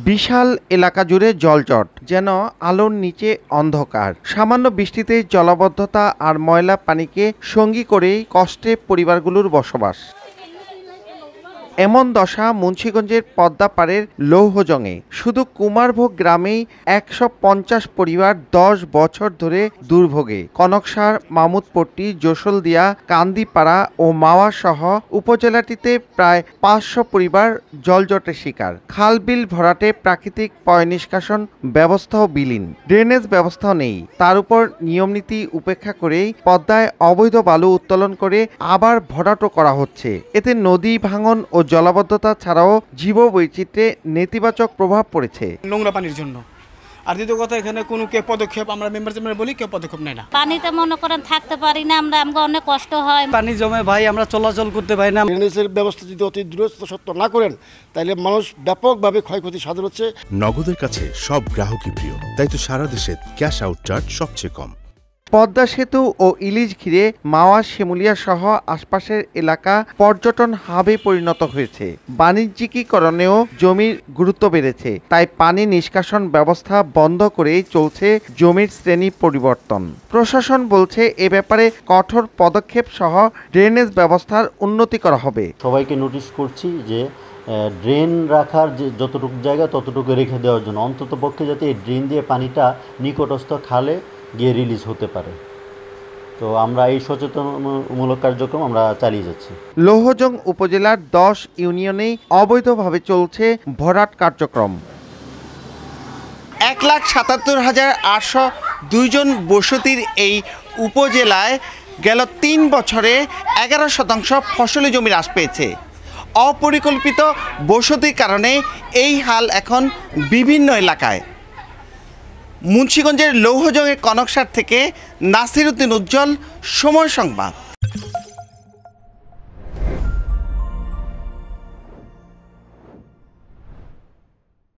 বিশাল এলাকা জুড়ে জলজট, যেন আলোর নিচে অন্ধকার। সামান্য বৃষ্টিতে জলাবদ্ধতা আর ময়লা পানিকে সঙ্গী করেই কষ্টে পরিবারগুলোর বসবাস। এমন দশা মুন্সিগঞ্জের পদ্মাপাড়ের লৌহজংয়ে। শুধু কুমারভোগ গ্রামেই ১৫০ পরিবার ১০ বছর ধরে দুর্ভোগে। কনকসার, মামুদপট্টি, যশোলদিয়া, কান্দিপাড়া ও মাওয়া সহ উপজেলাটিতে প্রায় ৫০০ পরিবার জলজটের শিকার। খাল বিল ভরাটে প্রাকৃতিক পয়ঃনিষ্কাশন ব্যবস্থাও বিলীন, ড্রেনেজ ব্যবস্থাও নেই। তার উপর নিয়মনীতি উপেক্ষা করেই পদ্মায় অবৈধ বালু উত্তোলন করে আবার ভরাটও করা হচ্ছে। এতে নদী ভাঙন ও জলাবদ্ধতা ছাড়াও জীববৈচিত্র্যে নেতিবাচক প্রভাব পড়েছে। নোংরা পানির জন্য। আর দ্বিতীয় কথা, এখানে কোনো কে পদক্ষেপ আমরা মেম্বার বলি, কেউ পদক্ষেপ নেয় না। পানিতে মনে করেন থাকতে পারি না আমরা, আমাকে অনেক কষ্ট হয়। পানি জমে ভাই, আমরা চলাচল করতে পারি না। ড্রেনেজের ব্যবস্থা যদি অতি দ্রুত সত্য না করেন, তাহলে মানুষ ব্যাপকভাবে ক্ষয়ক্ষতি সাধন হচ্ছে। নগদের কাছে সব গ্রাহকই প্রিয়, তাই তো সারা দেশে ক্যাশ আউট চার্জ সবচেয়ে কম। পদ্মা সেতু ও ইলিশ ঘিরে মাওয়া, শিমুলিয়া সহ আশপাশের এলাকা পর্যটন হাবে পরিণত হয়েছে। বাণিজ্যিকীকরণেও জমির গুরুত্ব বেড়েছে, তাই পানি নিষ্কাশন ব্যবস্থা বন্ধ করেই চলছে জমির শ্রেণী পরিবর্তন। প্রশাসন বলছে এ ব্যাপারে কঠোর পদক্ষেপ সহ ড্রেনেজ ব্যবস্থার উন্নতি করা হবে। সবাইকে নোটিশ করছি যে ড্রেন রাখার যে যতটুকু জায়গা ততটুকু রেখে দেওয়ার জন্য, অন্তত পক্ষে যাতে এই ড্রেন দিয়ে পানিটা নিকটস্থ খালে গিয়ে রিলিজ হতে পারে। তো আমরা এই সচেতনমূলক কার্যক্রম আমরা চালিয়ে যাচ্ছি। লৌহজং উপজেলার ১০ ইউনিয়নেই অবৈধভাবে চলছে ভরাট কার্যক্রম। ১,৭৭,৮০২ জন বসতির এই উপজেলায় গেল ৩ বছরে ১১% ফসলি জমি হ্রাস পেয়েছে। অপরিকল্পিত বসতির কারণে এই হাল এখন বিভিন্ন এলাকায়। মুন্সিগঞ্জের লৌহজংয়ের কনকসার থেকে নাসির উদ্দিন উজ্জ্বল, সময় সংবাদ।